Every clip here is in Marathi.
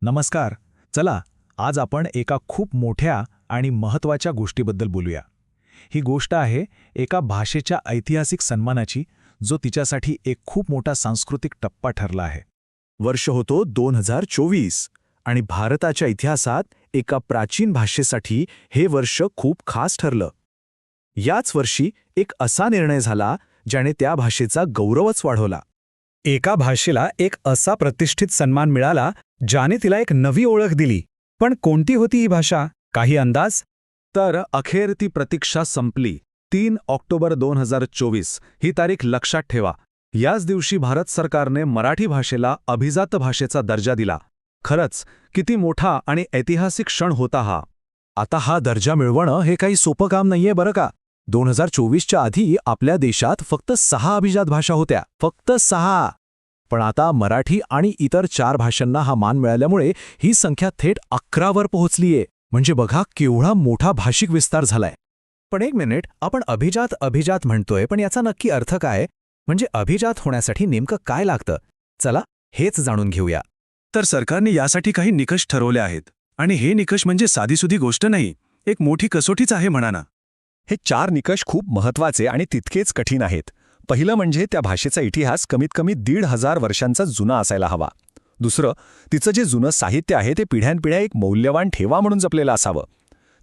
नमस्कार. चला, आज आपण एका खूप मोठ्या आणि महत्त्वाच्या गोष्टीबद्दल बोलूया. ही गोष्ट आहे एका भाषेच्या ऐतिहासिक सन्मानाची, जो तिच्यासाठी एक खूप मोठा सांस्कृतिक टप्पा ठरला आहे. वर्ष होतो 2024 आणि भारताच्या इतिहासात एका प्राचीन भाषेसाठी हे वर्ष खूप खास ठरलं. याच वर्षी एक असा निर्णय झाला ज्याने त्या भाषेचा गौरवच वाढवला. एका भाषेला एक असा प्रतिष्ठित सन्मान मिळाला ज्याने तिला एक नवी ओळख दिली. पण कोणती होती ही भाषा? काही अंदाज? तर अखेर ती प्रतीक्षा संपली. 3 ऑक्टोबर 2024 ही तारीख लक्षात ठेवा. याच दिवशी भारत सरकारने मराठी भाषेला अभिजात भाषेचा दर्जा दिला. खरंच किती मोठा आणि ऐतिहासिक क्षण होता हा. आता हा दर्जा मिळवणं हे काही सोपं काम नाहीये बरं का. 2024च्या आधी आपल्या देशात फक्त 6 अभिजात भाषा होत्या. फक्त 6. पण आता मराठी आणि इतर 4 भाषांना हा मान मिळाल्यामुळे ही संख्या थेट 11 वर पोहोचलीये. म्हणजे बघा केवढा मोठा भाषिक विस्तार झालाय. पण एक मिनिट, आपण अभिजात म्हणतोय, पण याचा नक्की अर्थ काय? म्हणजे अभिजात होण्यासाठी नेमकं काय लागतं? चला, हेच जाणून घेऊया. तर सरकारने यासाठी काही निकष ठरवले आहेत. आणि हे निकष म्हणजे साधीसुधी गोष्ट नाही, एक मोठी कसोटीच आहे म्हणा ना. हे 4 निकष खूप महत्त्वाचे आणि तितकेच कठीण आहेत. पहिलं म्हणजे त्या भाषेचा इतिहास कमीत कमी 1,500 वर्षांचा जुना असायला हवा. दुसरं, तिचं जे जुनं साहित्य आहे ते पिढ्यानपिढ्या एक मौल्यवान ठेवा म्हणून जपलेलं असावं.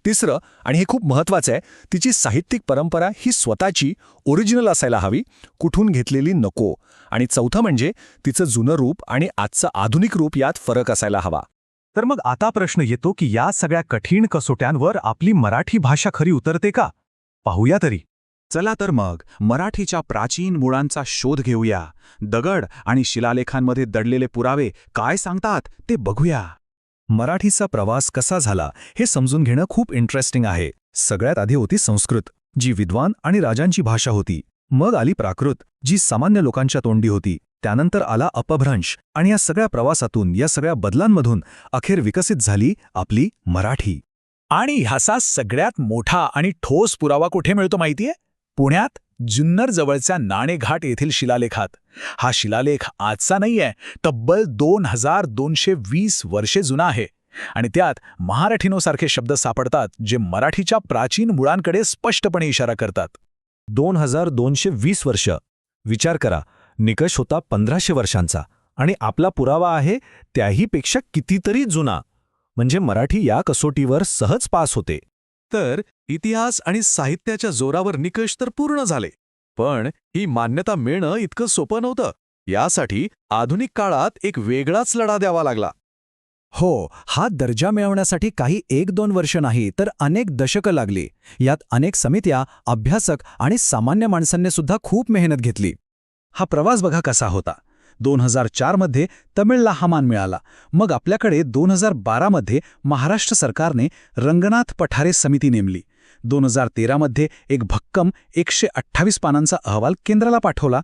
तिसरं, आणि हे खूप महत्त्वाचं आहे, तिची साहित्यिक परंपरा ही स्वतःची ओरिजिनल असायला हवी, कुठून घेतलेली नको. आणि चौथं म्हणजे तिचं जुनं रूप आणि आजचं आधुनिक रूप यात फरक असायला हवा. तर मग आता प्रश्न येतो की या सगळ्या कठीण कसोट्यांवर आपली मराठी भाषा खरी उतरते का? पाहूया तरी. चला तर मग मराठीच्या प्राचीन मुळांचा शोध घेऊया. दगड आणि शिलालेखांमध्ये दडलेले पुरावे काय सांगतात ते बघूया. मराठीचा प्रवास कसा झाला हे समजून घेणं खूप इंटरेस्टिंग आहे. सगळ्यात आधी होती संस्कृत, जी विद्वान आणि राजांची भाषा होती. मग आली प्राकृत, जी सामान्य लोकांच्या तोंडी होती. त्यानंतर आला अपभ्रंश, आणि या सगळ्या प्रवासातून, या सगळ्या बदलांमधून अखेर विकसित झाली आपली मराठी. आणि ह्याचा सगळ्यात मोठा आणि ठोस पुरावा कुठे मिळतो माहितीये? पुण्यात जुन्नर जवळच्या नाणेघाट येथील शिलालेखात. हा शिलालेख आजचा नाहीये, तब्बल 2220 वर्षे जुना आहे. आणि त्यात महारठीनोसारखे शब्द सापडतात, जे मराठीच्या प्राचीन मुळांकडे स्पष्टपणे इशारा करतात. 2220 वर्ष. विचार करा, निकष होता 1500 वर्षांचा आणि आपला पुरावा आहे त्याहीपेक्षा कितीतरी जुना. म्हणजे मराठी या कसोटीवर सहज पास होते. तर इतिहास आणि साहित्याच्या जोरावर निकष तर पूर्ण झाले, पण ही मान्यता मिळणं इतकं सोपं नव्हतं. यासाठी आधुनिक काळात एक वेगळाच लढा द्यावा लागला. हो, हा दर्जा मिळवण्यासाठी काही 1-2 वर्ष नाही, तर अनेक दशकं लागली. यात अनेक समित्या, अभ्यासक आणि सामान्य माणसांनी सुद्धा खूप मेहनत घेतली. हा प्रवास बघा कसा होता. 2004 मध्ये तमिळला हा मान मिळाला. मग आपल्याकडे 2012 मध्ये महाराष्ट्र सरकारने रंगनाथ पठारे समिती नेमली. 2013 मध्ये एक भक्कम 128 पानांचा अहवाल केंद्राला पाठवला.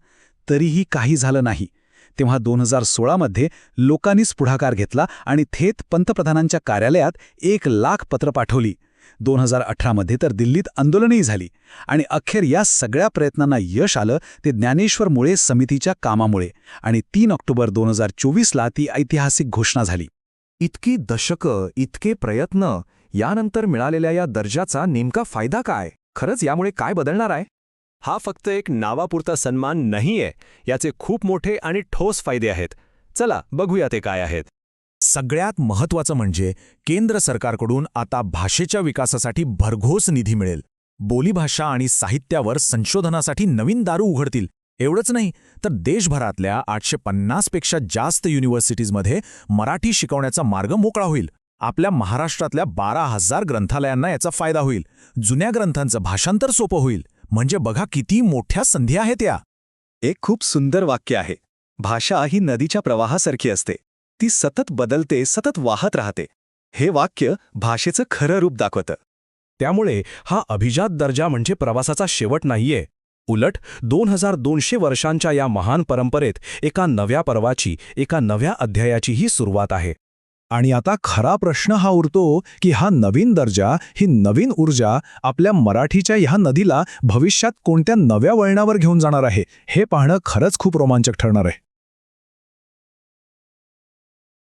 तरीही काही झालं नाही. तेव्हा 2016 मध्ये लोकांनीच पुढाकार घेतला आणि थेट पंतप्रधानांच्या कार्यालयात 1,00,000 पत्र पाठवली. 2018 मध्ये तर दिल्लीत आंदोलनही झाली. आणि अखेर या सगळ्या प्रयत्नांना यश आलं ते ज्ञानेश्वर मुळे समितीच्या कामामुळे. आणि 3 ऑक्टोबर 2024ला ती ऐतिहासिक घोषणा झाली. इतकी दशकं, इतके प्रयत्न, यानंतर मिळालेल्या या दर्जाचा नेमका फायदा काय? खरंच यामुळे काय बदलणार आहे? हा फक्त एक नावापुरता सन्मान नाहीये, याचे खूप मोठे आणि ठोस फायदे आहेत. चला बघूया ते काय आहेत. सगळ्यात महत्त्वाचं म्हणजे केंद्र सरकारकडून आता भाषेच्या विकासासाठी भरघोस निधी मिळेल. बोलीभाषा आणि साहित्यावर संशोधनासाठी नवीन दारू उघडतील. एवढंच नाही, तर देशभरातल्या 850 पेक्षा जास्त युनिव्हर्सिटीजमध्ये मराठी शिकवण्याचा मार्ग मोकळा होईल. आपल्या महाराष्ट्रातल्या 12,000 ग्रंथालयांना याचा फायदा होईल. जुन्या ग्रंथांचं भाषांतर सोपं होईल. म्हणजे बघा किती मोठ्या संधी आहेत या. एक खूप सुंदर वाक्य आहे. भाषा ही नदीच्या प्रवाहासारखी असते. ती सतत बदलते, सतत वाहत राहते. हे वाक्य भाषेचं खरं रूप दाखवतं. त्यामुळे हा अभिजात दर्जा म्हणजे प्रवासाचा शेवट नाहीये. उलट 2200 वर्षांच्या या महान परंपरेत एका नव्या पर्वाची, एका नव्या अध्यायाचीही सुरुवात आहे. आणि आता खरा प्रश्न हा उरतो की हा नवीन दर्जा, ही नवीन ऊर्जा आपल्या मराठीच्या ह्या नदीला भविष्यात कोणत्या नव्या वळणावर घेऊन जाणार आहे, हे पाहणं खरंच खूप रोमांचक ठरणार आहे.